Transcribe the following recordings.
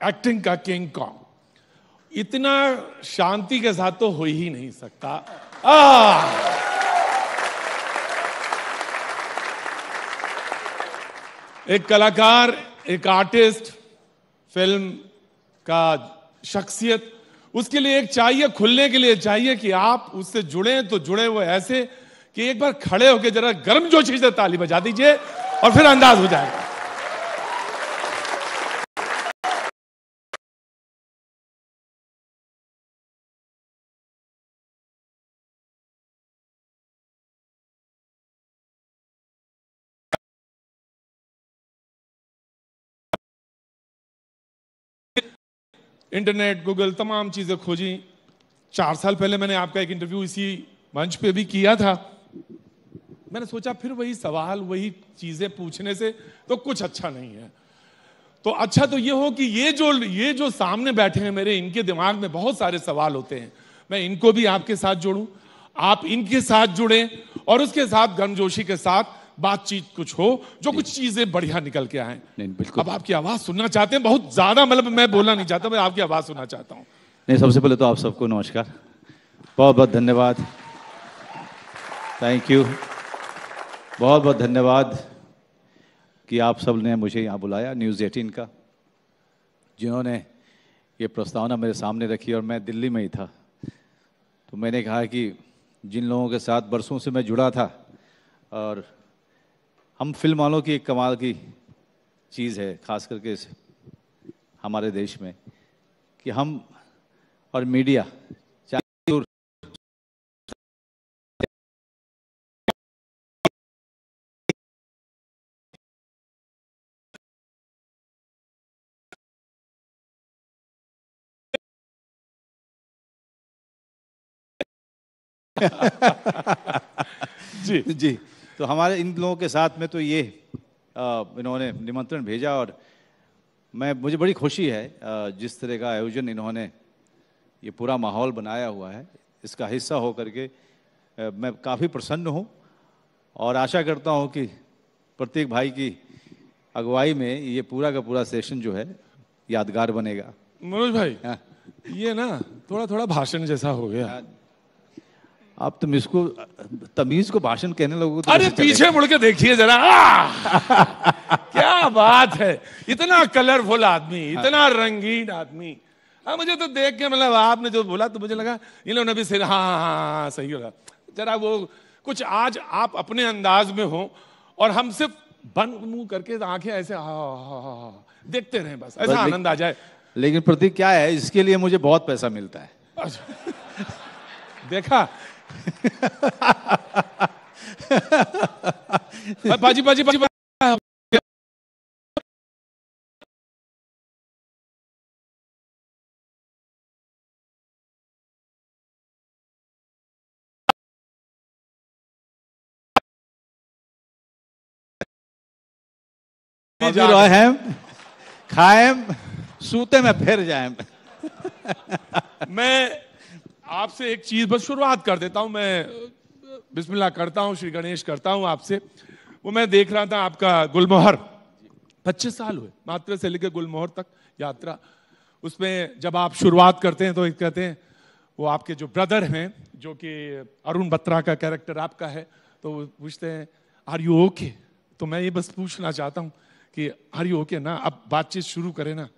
Acting का king Kong. इतना शांति के साथ तो हो ही नहीं सकता। एक कलाकार, एक आर्टिस्ट, फिल्म का शख्सियत, उसके लिए एक चाहिए, खुलने के लिए चाहिए कि आप उससे जुड़े तो जुड़े वो ऐसे कि एक बार खड़े होकर जरा गर्मजोशी से ताली बजा दीजिए और फिर अंदाज हो जाएगा। इंटरनेट, गूगल, तमाम चीजें खोजी। 4 साल पहले मैंने आपका एक इंटरव्यू इसी मंच पे भी किया था। मैंने सोचा फिर वही सवाल, वही चीजें पूछने से तो कुछ अच्छा नहीं है। तो अच्छा तो ये हो कि ये जो सामने बैठे हैं मेरे, इनके दिमाग में बहुत सारे सवाल होते हैं। मैं इनको भी आपके साथ जोड़ूं, आप इनके साथ जुड़ें और उसके साथ गर्मजोशी के साथ बातचीत कुछ हो, जो कुछ चीजें बढ़िया निकल के आए। नहीं, बिल्कुल। अब आपकी आवाज सुनना चाहते हैं, बहुत ज्यादा, मतलब मैं बोलना नहीं चाहता, मैं आपकी आवाज सुनना चाहता हूं। नहीं, सबसे पहले तो आप सबको नमस्कार, बहुत बहुत धन्यवाद, थैंक यू, बहुत बहुत धन्यवाद कि आप सब ने मुझे यहाँ बुलाया, न्यूज़ 18 का, जिन्होंने ये प्रस्तावना मेरे सामने रखी। और मैं दिल्ली में ही था, तो मैंने कहा कि जिन लोगों के साथ बरसों से मैं जुड़ा था, और हम फिल्म वालों की एक कमाल की चीज़ है, खास करके हमारे देश में, कि हम और मीडिया जी जी, तो हमारे इन लोगों के साथ में तो ये इन्होंने निमंत्रण भेजा, और मुझे बड़ी खुशी है जिस तरह का आयोजन इन्होंने, ये पूरा माहौल बनाया हुआ है, इसका हिस्सा हो करके मैं काफ़ी प्रसन्न हूँ। और आशा करता हूँ कि प्रत्येक भाई की अगुवाई में ये पूरा का पूरा सेशन जो है यादगार बनेगा। मनोज भाई, ये ना थोड़ा थोड़ा भाषण जैसा हो गया। आप तुम इसको तमीज को भाषण कहने लोगों तो अरे पीछे मुड़ के देखिए जरा। क्या बात है, इतना कलरफुल आदमी, इतना रंगीन आदमी। हाँ, मुझे तो देख के, मतलब आपने जो बोला तो मुझे लगा इन लोगों ने भी सिर, हाँ हाँ हाँ सही होगा। जरा वो कुछ आज आप अपने अंदाज में हो और हम सिर्फ बंद मुंह करके आंखें ऐसे देखते रहे, बस ऐसा आनंद आ जाए। लेकिन प्रतीक क्या है, इसके लिए मुझे बहुत पैसा मिलता है। देखा बाजी बाजी बाजी हम खाएम सूते में फिर जाए। मैं आपसे एक चीज बस शुरुआत कर देता हूं। मैं बिस्मिल्लाह करता हूं, श्री गणेश करता हूं आपसे। वो मैं देख रहा था आपका गुलमोहर, 25 साल हुए मात्र से लेकर गुलमोहर तक यात्रा। उसमें जब आप शुरुआत करते हैं तो कहते हैं, वो आपके जो ब्रदर हैं, जो कि अरुण बत्रा का कैरेक्टर आपका है, तो वो पूछते हैं आर यू ओके। तो मैं ये बस पूछना चाहता हूं कि आर यू ओके ना, अब बातचीत शुरू करें ना।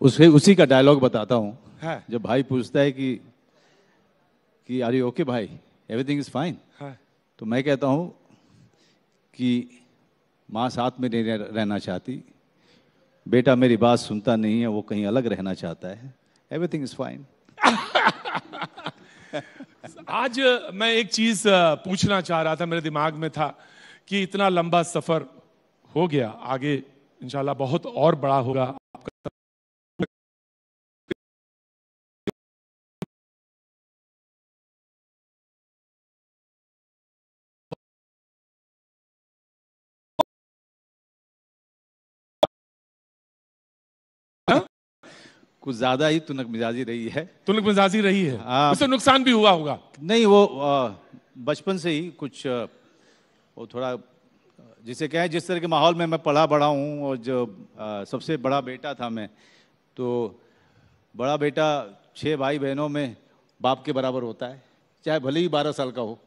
उसी का डायलॉग बताता हूं। है जब भाई पूछता है कि आर यू ओके भाई, एवरीथिंग इज फाइन, तो मैं कहता हूं कि माँ साथ में नहीं रहना चाहती, बेटा मेरी बात सुनता नहीं है, वो कहीं अलग रहना चाहता है, एवरीथिंग इज फाइन। आज मैं एक चीज पूछना चाह रहा था, मेरे दिमाग में था कि इतना लंबा सफर हो गया, आगे इंशाल्लाह बहुत और बड़ा होगा आपका। कुछ ज्यादा ही तुनक मिजाजी रही है। तुनक मिजाजी रही है, उससे नुकसान भी हुआ होगा। नहीं, वो बचपन से ही कुछ वो थोड़ा जिसे कहें जिस तरह के माहौल में मैं पला बड़ा हूँ, और जो सबसे बड़ा बेटा था मैं, तो बड़ा बेटा 6 भाई बहनों में बाप के बराबर होता है, चाहे भले ही 12 साल का हो।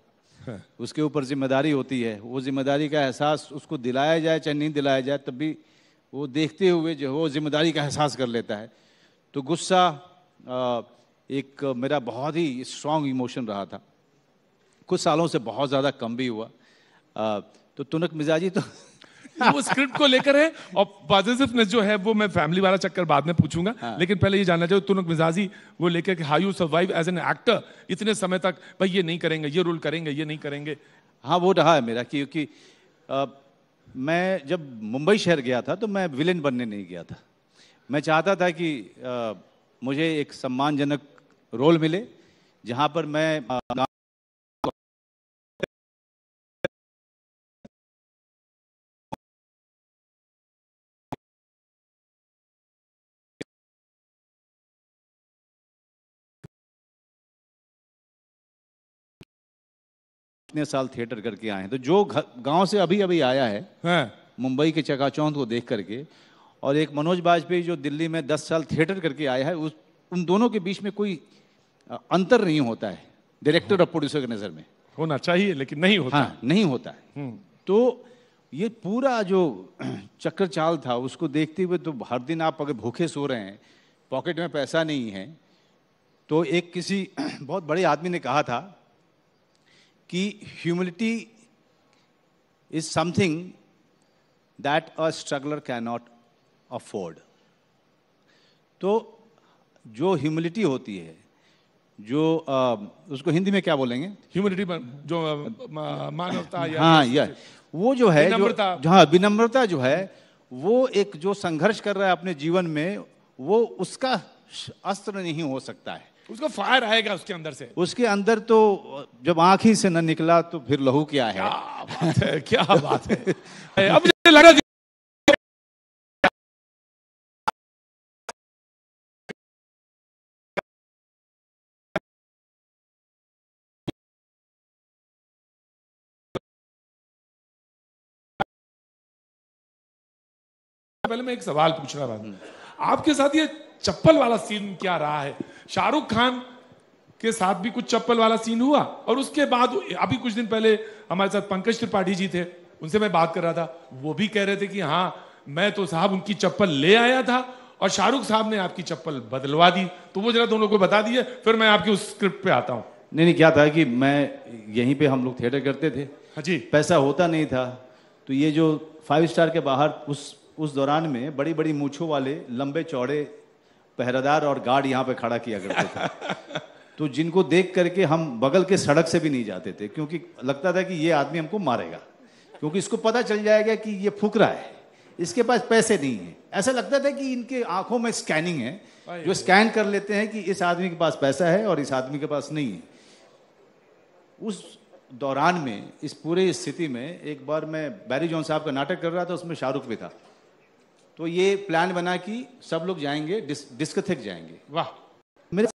उसके ऊपर जिम्मेदारी होती है, वो जिम्मेदारी का एहसास उसको दिलाया जाए चाहे नहीं दिलाया जाए, तब भी वो देखते हुए जो वो जिम्मेदारी का एहसास कर लेता है। तो गुस्सा एक मेरा बहुत ही स्ट्रांग इमोशन रहा था, कुछ सालों से बहुत ज़्यादा कम भी हुआ। तो तुनक मिजाजी तो वो स्क्रिप्ट को लेकर है, और पॉजिटिवनेस जो है वो मैं फैमिली वाला चक्कर बाद में पूछूंगा। हाँ। लेकिन पहले ये जानना चाहिए तुनक मिजाजी वो लेकर कि how you survive as an actor इतने समय तक, भाई ये नहीं करेंगे, ये रोल करेंगे, ये नहीं करेंगे। हाँ, वो रहा है मेरा, क्योंकि मैं जब मुंबई शहर गया था तो मैं विलेन बनने नहीं गया था। मैं चाहता था कि मुझे एक सम्मानजनक रोल मिले जहाँ पर मैं इतने साल थिएटर करके आए हैं, तो जो गांव से अभी अभी आया है हाँ। मुंबई के चकाचौंध को देख करके, और एक मनोज बाजपेयी जो दिल्ली में 10 साल थिएटर करके आया है, उन दोनों के बीच में कोई अंतर नहीं होता है डायरेक्टर और प्रोड्यूसर की नज़र में। होना चाहिए लेकिन नहीं होता। हाँ, नहीं होता है। तो ये पूरा जो चक्कर चाल था उसको देखते हुए, तो हर दिन आप अगर भूखे सो रहे हैं, पॉकेट में पैसा नहीं है, तो एक किसी बहुत बड़े आदमी ने कहा था कि humility is something that a struggler can not afford. तो जो ह्यूमिलिटी होती है, जो उसको हिंदी में क्या बोलेंगे, ह्यूमैनिटी जो मानवता या हाँ, यह वो जो है, विनम्रता। हाँ, विनम्रता जो है, वो एक जो संघर्ष कर रहा है अपने जीवन में, वो उसका अस्त्र नहीं हो सकता है। उसका फायर आएगा उसके अंदर से। उसके अंदर तो जब आंख ही से न निकला तो फिर लहू क्या है। क्या बात है, क्या बात है। अब मुझे लगा कि पहले मैं एक सवाल पूछ रहा था आपके साथ, ये चप्पल वाला सीन क्या रहा है? शाहरुख खान के साथ भी कुछ चप्पल वाला सीन हुआ, और उसके बाद अभी कुछ दिन पहले हमारे साथ पंकज त्रिपाठी जी थे, उनसे मैं बात कर रहा था, वो भी कह रहे थे कि हाँ मैं तो साहब उनकी चप्पल ले आया था और शाहरुख साहब ने आपकी चप्पल बदलवा दी। तो वो जरा दोनों को बता दिए, फिर मैं आपकी उस स्क्रिप्ट पे आता हूँ। नहीं, क्या था कि मैं यहीं पे हम लोग थिएटर करते थे। हाँ जी। पैसा होता नहीं था, तो ये जो 5 स्टार के बाहर उस दौरान में बड़ी बड़ी मूंछों वाले लंबे चौड़े पहरेदार और गार्ड यहाँ पे खड़ा किया करते थे। तो जिनको देख करके हम बगल के सड़क से भी नहीं जाते थे, क्योंकि लगता था कि ये आदमी हमको मारेगा, क्योंकि इसको पता चल जाएगा कि ये फुकरा है, इसके पास पैसे नहीं है। ऐसा लगता था कि इनके आंखों में स्कैनिंग है, जो स्कैन कर लेते हैं कि इस आदमी के पास पैसा है और इस आदमी के पास नहीं है। उस दौरान में, इस पूरे स्थिति में, एक बार मैं बैरी जॉन साहब का नाटक कर रहा था, उसमें शाहरुख भी था। तो ये प्लान बना कि सब लोग जाएंगे, डिस्कोथेक जाएंगे। वाह। मेरे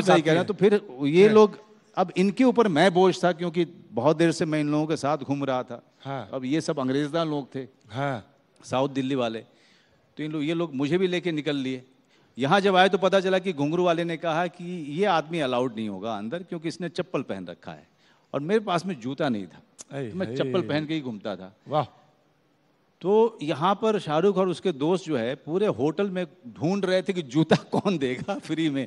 सही कह रहे हैं। तो फिर ये लोग, अब इनके ऊपर मैं बोझ था, क्योंकि बहुत देर से मैं इन लोगों के साथ घूम रहा था। हाँ। अब ये सब अंग्रेजदार लोग थे, हाँ। साउथ दिल्ली वाले, तो ये लोग मुझे भी लेके निकल लिए। यहाँ जब आए तो पता चला कि घुंघरू वाले ने कहा कि ये आदमी अलाउड नहीं होगा अंदर, क्योंकि इसने चप्पल पहन रखा है, और मेरे पास में जूता नहीं था, तो मैं चप्पल पहन के ही घूमता था। वाह। तो यहाँ पर शाहरुख और उसके दोस्त जो है पूरे होटल में ढूंढ रहे थे कि जूता कौन देगा फ्री में।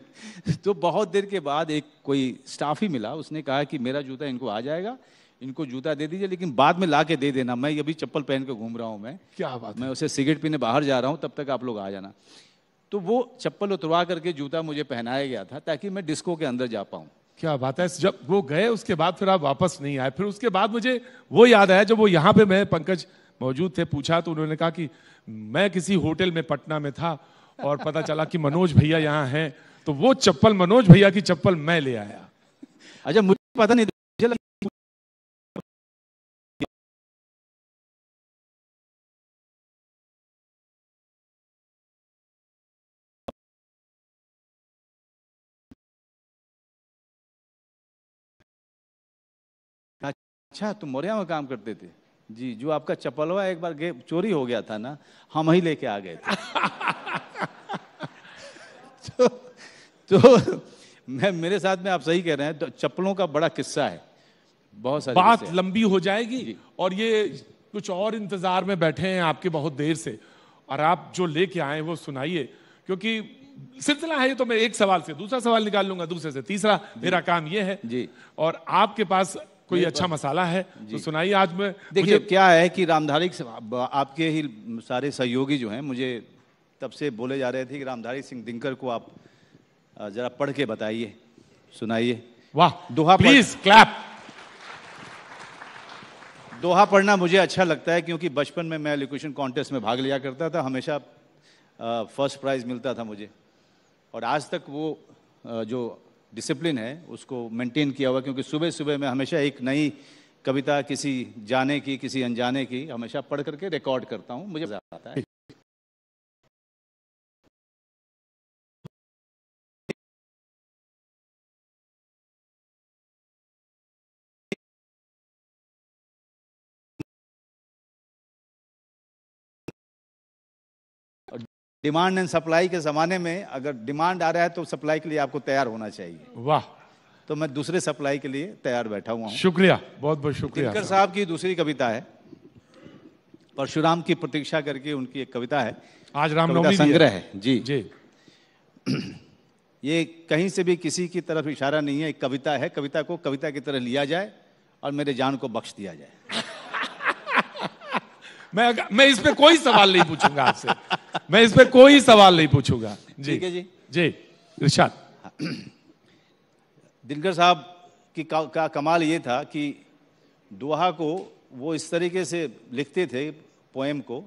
तो बहुत देर के बाद एक कोई स्टाफ ही मिला, उसने कहा कि मेरा जूता इनको आ जाएगा, इनको जूता दे दीजिए, लेकिन बाद में ला के दे देना, मैं अभी चप्पल पहन के घूम रहा हूँ। मैं क्या बात है। मैं उसे सिगरेट पीने बाहर जा रहा हूँ, तब तक आप लोग आ जाना। तो वो चप्पल उतरवा करके जूता मुझे पहनाया गया था, ताकि मैं डिस्को के अंदर जा पाऊँ। क्या बात है। जब वो गए उसके बाद फिर आप वापस नहीं आए। फिर उसके बाद मुझे वो याद आया, जब वो यहाँ पे मैं पंकज मौजूद थे, पूछा तो उन्होंने कहा कि मैं किसी होटल में पटना में था और पता चला कि मनोज भैया यहाँ हैं, तो वो चप्पल, मनोज भैया की चप्पल मैं ले आया। अच्छा, मुझे पता नहीं अच्छा तुम मोरिया में काम करते थे? जी, जो आपका चपलवा एक बार चोरी हो गया था ना, हम ही लेके आ गए थे। तो मेरे साथ में आप सही कह रहे हैं, तो चप्पलों का बड़ा किस्सा है, बहुत सारे बात किस्से हैं। लंबी हो जाएगी और ये कुछ और इंतजार में बैठे हैं आपके बहुत देर से, और आप जो लेके आए वो सुनाइए, क्योंकि सिलसिला है ये। तो मैं एक सवाल से दूसरा सवाल निकाल लूंगा, दूसरे से तीसरा, मेरा काम ये है जी। और आपके पास कोई अच्छा मसाला है तो सुनाइए। आज मैं देखिए क्या है कि रामधारी आपके ही सारे सहयोगी जो हैं, मुझे तब से बोले जा रहे थे कि रामधारी सिंह दिनकर को आप जरा पढ़ के बताइए, सुनाइए। वाह, दोहा प्लीज क्लैप। दोहा पढ़ना मुझे अच्छा लगता है, क्योंकि बचपन में मैं एलोक्यूशन कॉन्टेस्ट में भाग लिया करता था, हमेशा फर्स्ट प्राइज मिलता था मुझे, और आज तक वो जो डिसिप्लिन है उसको मेंटेन किया हुआ, क्योंकि सुबह सुबह मैं हमेशा एक नई कविता किसी जाने की किसी अनजाने की हमेशा पढ़ करके रिकॉर्ड करता हूँ, मुझे मजा आता है। डिमांड एंड सप्लाई के ज़माने में अगर डिमांड आ रहा है तो सप्लाई के लिए आपको तैयार होना चाहिए। वाह, तो मैं दूसरे सप्लाई के लिए तैयार बैठा हुआ हूँ। शुक्रिया, बहुत बहुत शुक्रिया। दिनकर साहब की दूसरी कविता है, परशुराम की प्रतीक्षा करके उनकी एक कविता है, आज रामनवमी संग्रह है। जी जी। ये कहीं से भी किसी की तरफ इशारा नहीं है, एक कविता है, कविता को कविता की तरह लिया जाए और मेरे जान को बख्श दिया जाए। मैं इस पे कोई सवाल नहीं पूछूंगा आपसे, मैं इस पे कोई सवाल नहीं पूछूंगा। जी ठीक है जी। जी इरशाद। दिनकर साहब की का कमाल ये था कि दोहा को वो इस तरीके से लिखते थे, पोएम को,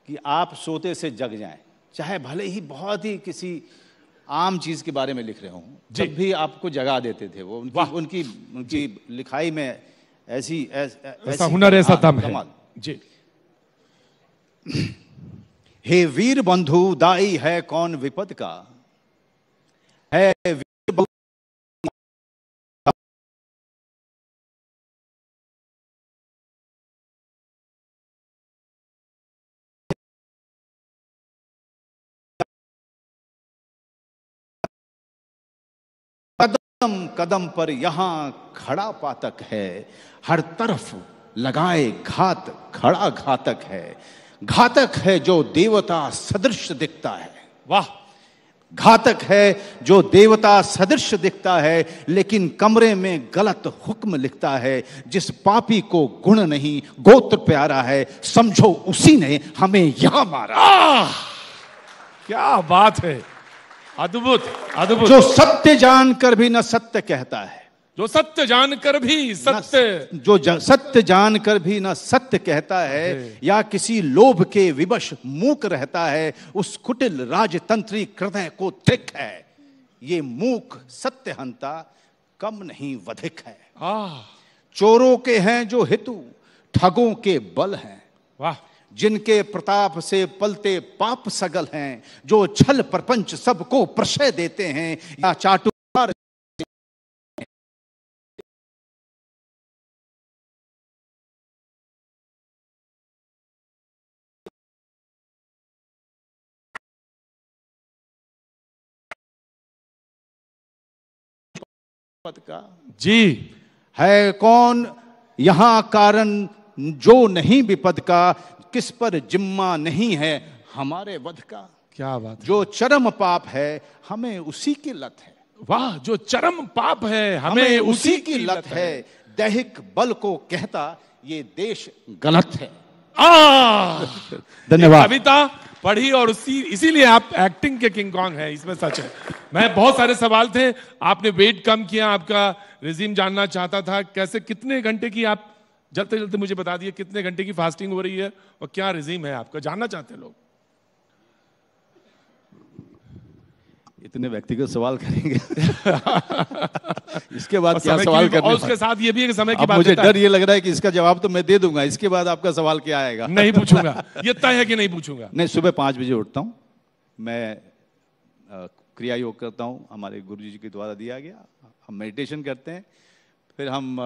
कि आप सोते से जग जाएं, चाहे भले ही बहुत ही किसी आम चीज के बारे में लिख रहे हों, जब भी आपको जगा देते थे वो। उनकी लिखाई में ऐसा हुनर, ऐसा दम है। जी। हे वीर बंधु दाई है कौन विपद का, है वीर बंधु कदम कदम पर यहां खड़ा पातक है, हर तरफ लगाए घात खड़ा घातक है, घातक है जो देवता सदृश दिखता है। वाह, घातक है जो देवता सदृश दिखता है, लेकिन कमरे में गलत हुक्म लिखता है, जिस पापी को गुण नहीं गोत्र प्यारा है, समझो उसी ने हमें यहां मारा। क्या बात है, अद्भुत अद्भुत। जो सत्य जानकर भी न सत्य कहता है, जो सत्य जानकर भी सत्य, सत्य जानकर भी न सत्य कहता है, या किसी लोभ के विवश मूक रहता है, उस कुटिल राजतंत्री हृदय को त्रिक है, ये मूक सत्यहंता कम नहीं वधिक है। चोरों के हैं जो हितु, ठगों के बल हैं, वाह, जिनके प्रताप से पलते पाप सगल हैं, जो छल प्रपंच सबको प्रशय देते हैं, या चाटुकार पद का। जी। है कौन यहां कारण जो नहीं विपद का, किस पर जिम्मा नहीं है हमारे वध का। क्या बात। जो चरम पाप है हमें उसी की लत है। वाह, जो चरम पाप है हमें उसी की लत है, दैहिक बल को कहता ये देश गलत है। धन्यवाद। कविता पढ़ी और इसीलिए आप एक्टिंग के किंग कॉन्ग हैं, इसमें सच है। मैं बहुत सारे सवाल थे, आपने वेट कम किया, आपका रिजीम जानना चाहता था, कैसे कितने घंटे की आप जल्दी जल्दी मुझे बता दिए, कितने घंटे की फास्टिंग हो रही है और क्या रिजीम है आपका, जानना चाहते हैं लोग। इतने व्यक्तिगत सवाल करेंगे इसके बाद क्या सवाल करने, और उसके साथ ये भी एक समय की बात। मुझे डर ये लग रहा है कि इसका जवाब तो मैं दे दूंगा, इसके बाद आपका सवाल क्या आएगा। नहीं पूछूंगा, ये तय है कि नहीं पूछूंगा। नहीं, सुबह 5 बजे उठता हूँ मैं, क्रिया योग करता हूँ, हमारे गुरु जी के द्वारा दिया गया। हम मेडिटेशन करते हैं, फिर हम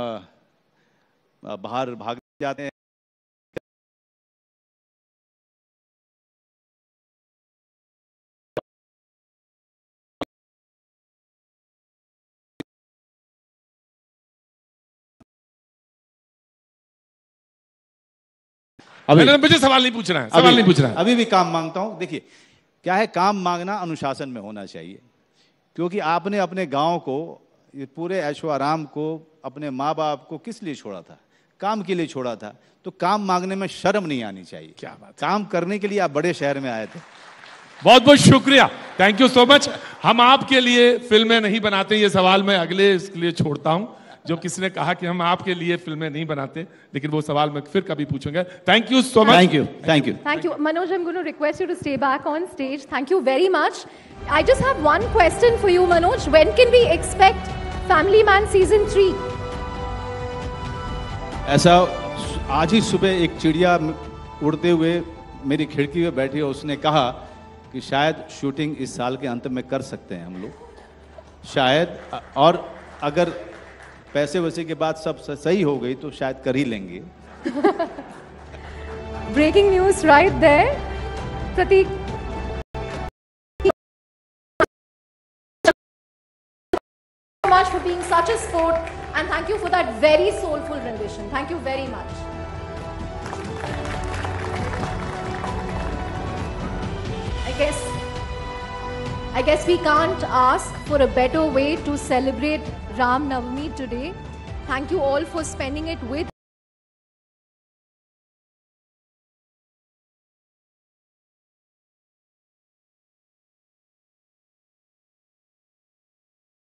बाहर भाग जाते हैं। मैंने मुझे सवाल नहीं पूछना है, सवाल नहीं पूछना है। अभी भी काम मांगता हूं। देखिए क्या है, काम मांगना अनुशासन में होना चाहिए, क्योंकि आपने अपने गांव को, ये पूरे ऐशो आराम को, अपने माँ बाप को किस लिए छोड़ा था? काम के लिए छोड़ा था। तो काम मांगने में शर्म नहीं आनी चाहिए। क्या बात, काम करने के लिए आप बड़े शहर में आए थे। बहुत बहुत शुक्रिया, थैंक यू सो मच। हम आपके लिए फिल्में नहीं बनाते, ये सवाल मैं अगले इसके लिए छोड़ता हूं। जो किसी ने कहा कि हम आपके लिए फिल्में नहीं बनाते, लेकिन वो सवाल मैं फिर कभी पूछूंगा। Thank you so much. Thank you, thank you, thank you. Manoj, I'm going to request you to stay back on stage. Thank you very much. I just have one question for you, Manoj. When can we expect Family Man Season 3? ऐसा आज ही सुबह एक चिड़िया उड़ते हुए मेरी खिड़की में बैठी है, उसने कहा कि शायद शूटिंग इस साल के अंत में कर सकते हैं हम लोग, शायद, और अगर पैसे वैसे के बाद सब सही हो गई तो शायद कर ही लेंगे। Breaking news right there. Prateek. So much for being such a sport, and thank you for that very soulful rendition. Thank you very much. I guess we can't ask for a better way to celebrate Ram Navami today. Thank you all for spending it with